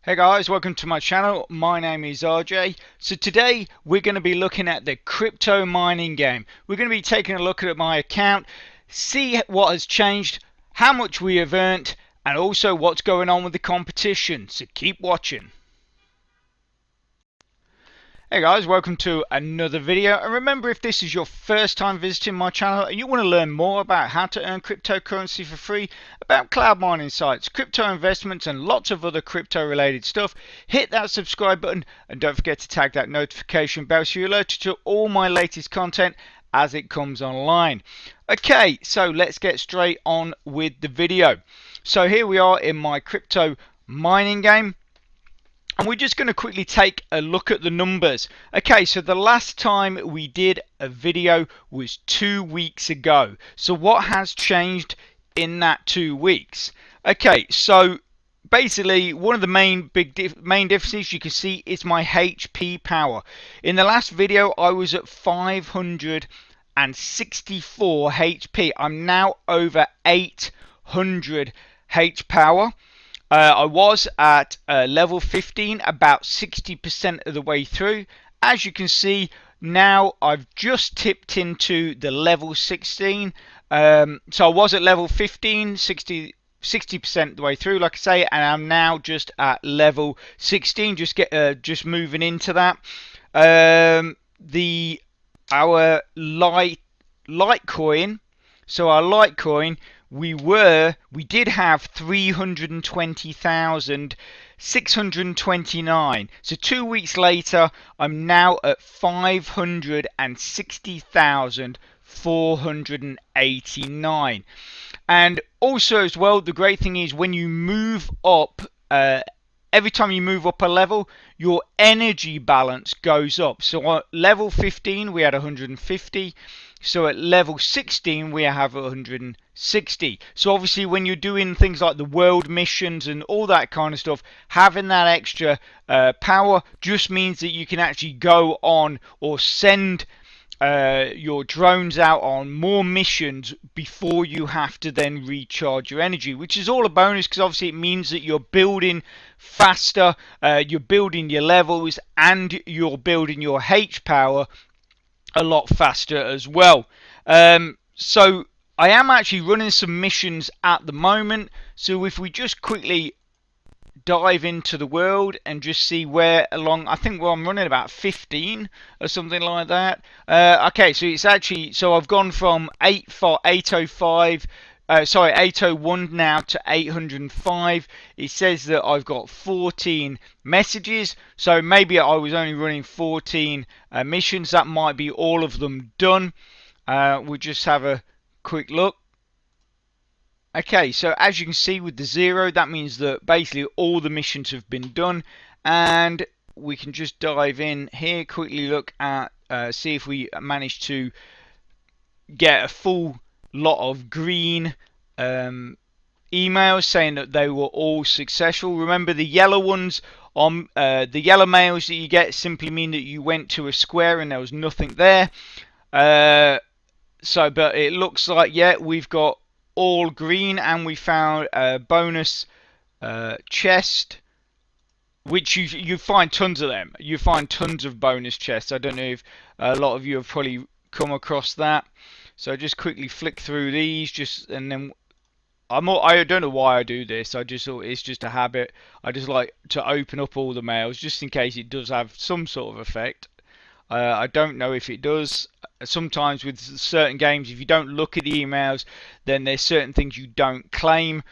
Hey guys, welcome to my channel. My name is RJ. So today we're going to be looking at the crypto mining game. We're going to be taking a look at my account, see what has changed, how much we have earned, and also what's going on with the competition. So keep watching. Hey guys, welcome to another video, and remember, if this is your first time visiting my channel and you want to learn more about how to earn cryptocurrency for free, about cloud mining sites, crypto investments and lots of other crypto related stuff, hit that subscribe button and don't forget to tag that notification bell so you're alerted to all my latest content as it comes online. Okay, so let's get straight on with the video. So here we are in my crypto mining game. And we're just going to quickly take a look at the numbers. Okay, so the last time we did a video was 2 weeks ago. So what has changed in that 2 weeks? Okay, so basically one of the main differences you can see is my HP power. In the last video I was at 564 HP. I'm now over 800 H power. I was at level 15 about 60% of the way through. As you can see, now I've just tipped into the level 16. So I was at level 15, 60% of the way through, like I say, and I'm now just at level 16, just moving into that. Our Litecoin, so our Litecoin, we did have 320,629. So 2 weeks later, I'm now at 560,489. And also as well, the great thing is when you move up, every time you move up a level, your energy balance goes up. So at level 15, we had 150. So at level 16, we have 160. So obviously when you're doing things like the world missions and all that kind of stuff, having that extra power just means that you can actually go on or send your drones out on more missions before you have to then recharge your energy, which is all a bonus because obviously it means that you're building faster, you're building your levels, and you're building your H power a lot faster as well. So I am actually running some missions at the moment. So if we just quickly dive into the world and just see where along, I think, well, I'm running about 15 or something like that. Okay, so it's actually, so I've gone from 805 801 now to 805. It says that I've got 14 messages, so maybe I was only running 14 missions. That might be all of them done. We'll just have a quick look. Okay, so as you can see with the 0, that means that basically all the missions have been done, and we can just dive in here, quickly look at, see if we manage to get a full lot of green emails saying that they were all successful. Remember, the yellow ones on the yellow mails that you get simply mean that you went to a square and there was nothing there. But it looks like, yeah, we've got all green, and we found a bonus chest, which you find tons of them. You find tons of bonus chests. I don't know if a lot of you have probably come across that. So just quickly flick through these, and then I don't know why I do this. I just thought it's just a habit. I just like to open up all the mails just in case it does have some sort of effect. I don't know if it does. Sometimes with certain games, if you don't look at the emails, then there's certain things you don't claim.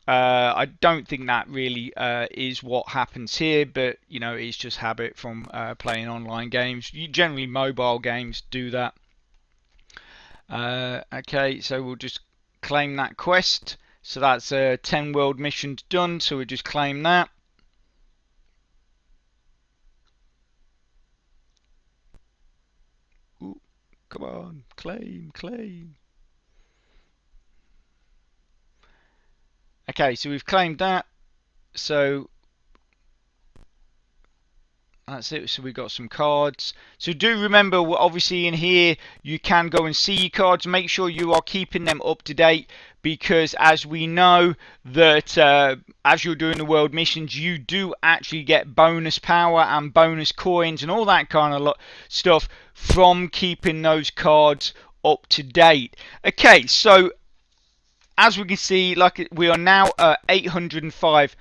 I don't think that really is what happens here, but you know, it's just habit from playing online games. Generally, mobile games do that. Okay, so we'll just claim that quest. So that's 10 world missions done, so we'll just claim that. Ooh, come on, claim. Okay, so we've claimed that. So that's it. So we got some cards. So do remember, obviously in here you can go and see your cards. Make sure you are keeping them up to date, because as we know that as you're doing the world missions, you do actually get bonus power and bonus coins and all that kind of stuff from keeping those cards up to date. Okay, so as we can see, like, we are now at 805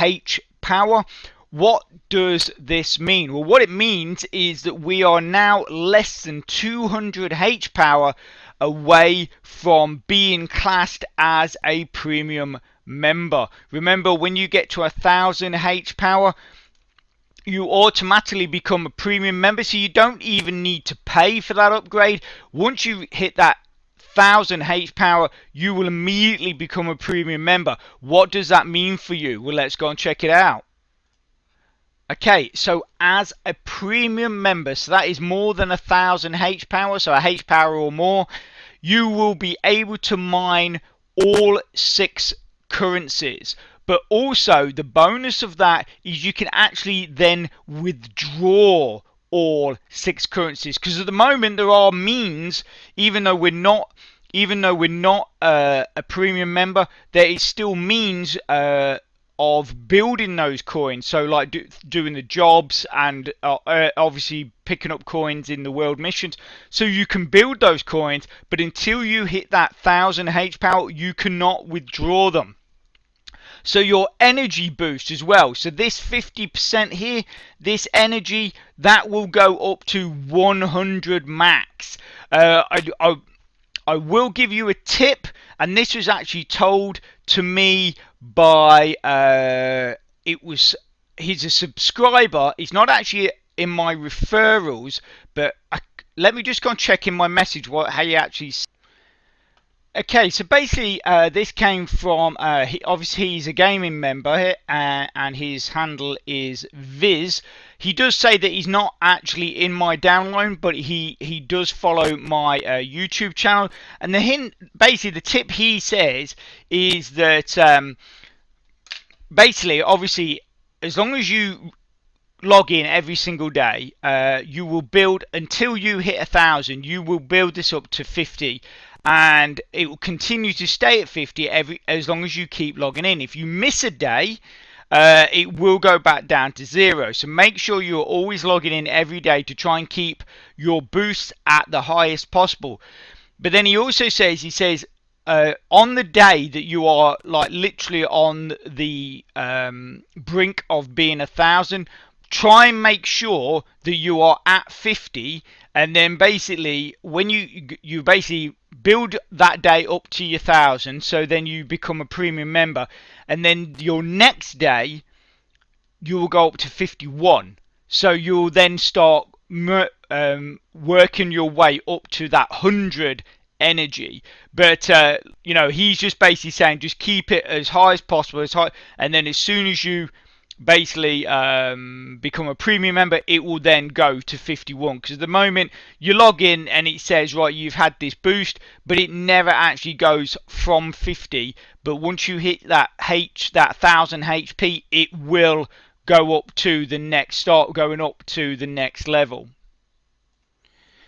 H power. What does this mean? Well, what it means is that we are now less than 200 H power away from being classed as a premium member. Remember, when you get to 1000 H power, you automatically become a premium member, so you don't even need to pay for that upgrade. Once you hit that 1000 H power, you will immediately become a premium member. What does that mean for you? Well, let's go and check it out. Okay, so as a premium member, so that is more than 1000 H power, so a H power or more, you will be able to mine all 6 currencies. But also, the bonus of that is you can actually then withdraw all 6 currencies, because at the moment there are means, even though we're not a premium member, there is still means of building those coins. So like doing the jobs and obviously picking up coins in the world missions, so you can build those coins, but until you hit that 1000 H power, you cannot withdraw them. So your energy boost as well, so this 50% here, this energy, that will go up to 100 max. I will give you a tip, and this was actually told to me by he's a subscriber. He's not actually in my referrals, but let me just go and check in my message how he actually. Okay, so basically this came from, obviously he's a gaming member and his handle is Viz. He does say that he's not actually in my download, but he does follow my YouTube channel. And basically the tip he says is that basically, obviously, as long as you log in every single day, you will build, until you hit 1000, you will build this up to 50. And it will continue to stay at 50 as long as you keep logging in. If you miss a day, it will go back down to 0. So make sure you're always logging in every day to try and keep your boosts at the highest possible. But then he also says, on the day that you are like literally on the brink of being 1000, try and make sure that you are at 50, and then basically when you basically build that day up to your 1000, so then you become a premium member, and then your next day you will go up to 51, so you'll then start working your way up to that 100 energy. But you know, he's just basically saying just keep it as high as possible, and then as soon as you basically become a premium member, it will then go to 51, because at the moment you log in and it says, right, you've had this boost, but it never actually goes from 50. But once you hit that 1000 HP, it will go up to the next, start going up to the next level.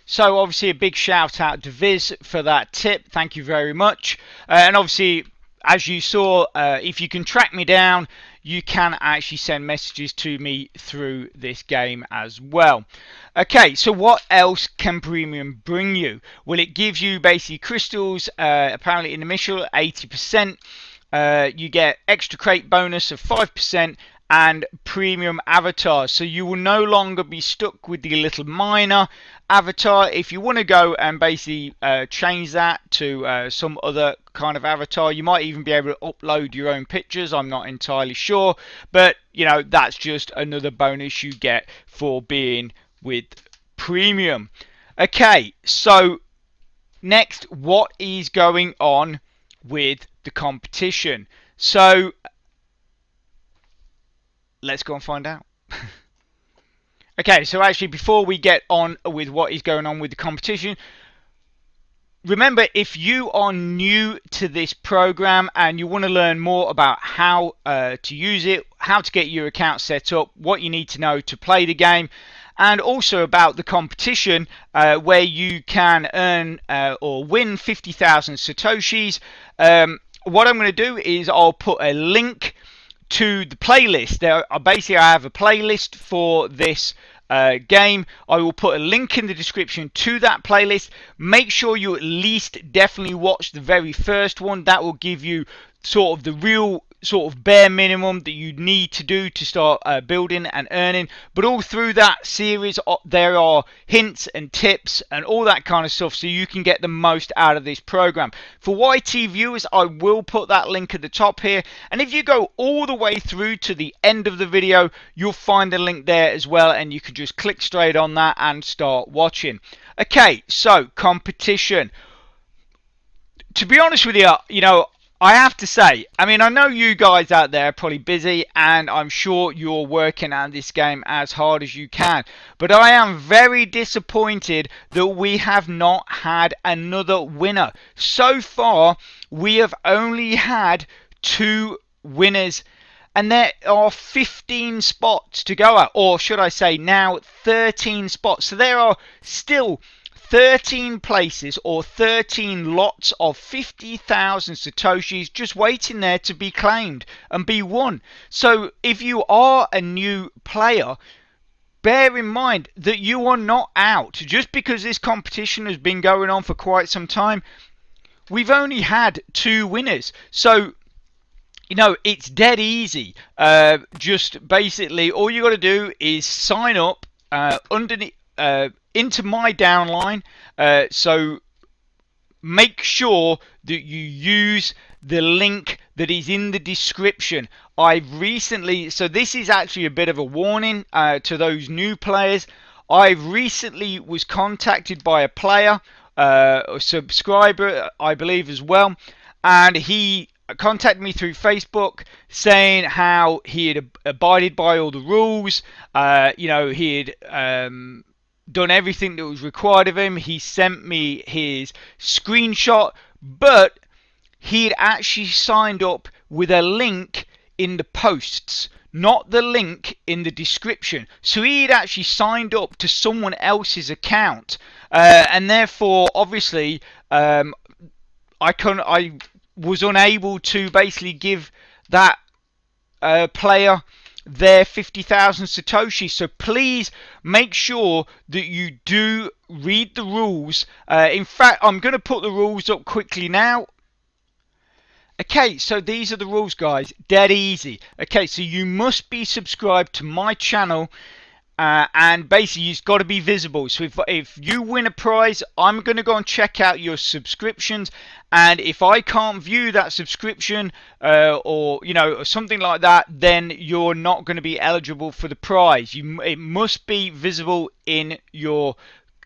So obviously a big shout out to Viz for that tip, thank you very much. And obviously, as you saw, if you can track me down, you can actually send messages to me through this game as well. Okay, so what else can premium bring you? Well, it gives you basically crystals, apparently in the initial 80%. You get extra crate bonus of 5%, and premium avatars, so you will no longer be stuck with the little miner avatar. If you want to go and basically change that to some other kind of avatar, you might even be able to upload your own pictures, I'm not entirely sure, but you know, that's just another bonus you get for being with premium. Okay, so next, what is going on with the competition? So let's go and find out. Okay, so actually before we get on with what is going on with the competition, remember, if you are new to this program and you want to learn more about how to use it, how to get your account set up, what you need to know to play the game, and also about the competition where you can earn or win 50,000 Satoshis. What I'm going to do is I'll put a link to the playlist. Basically, I have a playlist for this game. I will put a link in the description to that playlist. Make sure you at least definitely watch the very first one. That will give you sort of the real sort of bare minimum that you need to do to start building and earning. But all through that series there are hints and tips and all that kind of stuff, so you can get the most out of this program. For YT viewers, I will put that link at the top here, and if you go all the way through to the end of the video, you'll find the link there as well, and you can just click straight on that and start watching. Okay, so competition. To be honest with you, I have to say, I mean, I know you guys out there are probably busy, and I'm sure you're working at this game as hard as you can. But I am very disappointed that we have not had another winner. So far, we have only had 2 winners, and there are 15 spots to go at, or should I say now 13 spots. So there are still 13 places or 13 lots of 50,000 Satoshis just waiting there to be claimed and be won. So if you are a new player, bear in mind that you are not out. Just because this competition has been going on for quite some time, we've only had 2 winners. So it's dead easy. Just basically all you got to do is sign up underneath into my downline. So make sure that you use the link that is in the description. I've recently, so this is actually a bit of a warning to those new players. I recently was contacted by a player, a subscriber I believe as well, and he contacted me through Facebook saying how he had abided by all the rules. He had done everything that was required of him. He sent me his screenshot, but he had actually signed up with a link in the posts, not the link in the description. So he had actually signed up to someone else's account, and therefore obviously I was unable to basically give that player their 50,000 Satoshi. So please make sure that you do read the rules. In fact, I'm going to put the rules up quickly now. Okay, so these are the rules, guys. Dead easy. Okay, so you must be subscribed to my channel. And basically you've got to be visible. So if you win a prize, I'm going to go and check out your subscriptions, and if I can't view that subscription or something like that, then you're not going to be eligible for the prize. It must be visible in your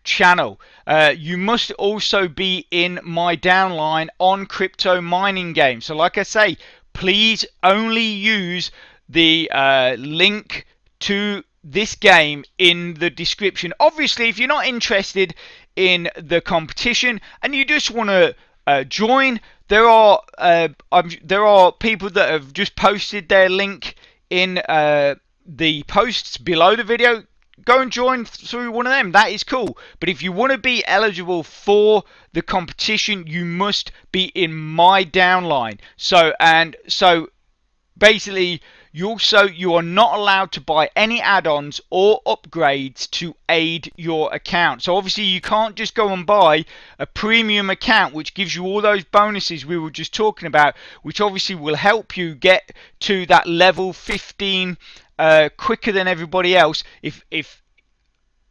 channel. You must also be in my downline on Cryptomininggame. So like I say, please only use the link to this game in the description. Obviously, if you're not interested in the competition and you just want to join, there are people that have just posted their link in the posts below the video. Go and join through one of them. That is cool. But if you want to be eligible for the competition, you must be in my downline. So basically, you are not allowed to buy any add-ons or upgrades to aid your account. So obviously you can't just go and buy a premium account which gives you all those bonuses we were just talking about, which obviously will help you get to that level 15 quicker than everybody else. If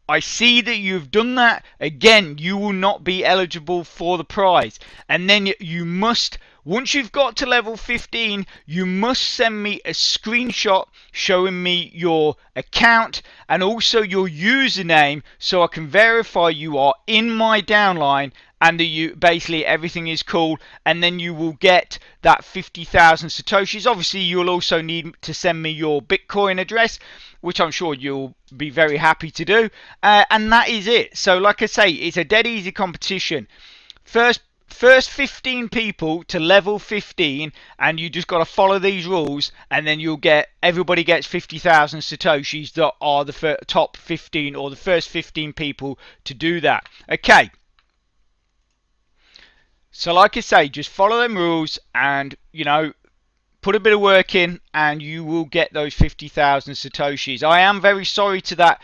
I see that you've done that, again, you will not be eligible for the prize. And then you must, once you've got to level 15, you must send me a screenshot showing me your account and also your username, so I can verify you are in my downline and that you basically everything is cool, and then you will get that 50,000 Satoshis. Obviously you'll also need to send me your Bitcoin address, which I'm sure you'll be very happy to do, and that is it. So like I say, it's a dead easy competition. First first 15 people to level 15, and you just got to follow these rules, and then everybody gets 50,000 satoshis that are the top 15 or the first 15 people to do that. Okay. So like I say, just follow them rules and, put a bit of work in and you will get those 50,000 satoshis. I am very sorry to that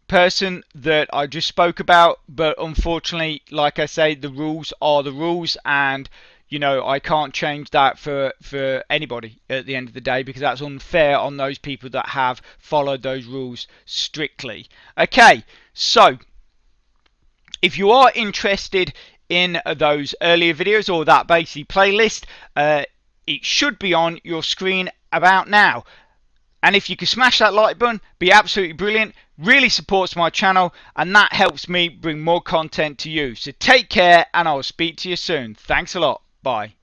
person that I just spoke about, but unfortunately, like I say, the rules are the rules, and I can't change that for anybody at the end of the day, because that's unfair on those people that have followed those rules strictly. Okay, so if you are interested in those earlier videos or that basic playlist, it should be on your screen about now. And if you could smash that like button, be absolutely brilliant. Really supports my channel, and that helps me bring more content to you. So take care, and I'll speak to you soon. Thanks a lot. Bye.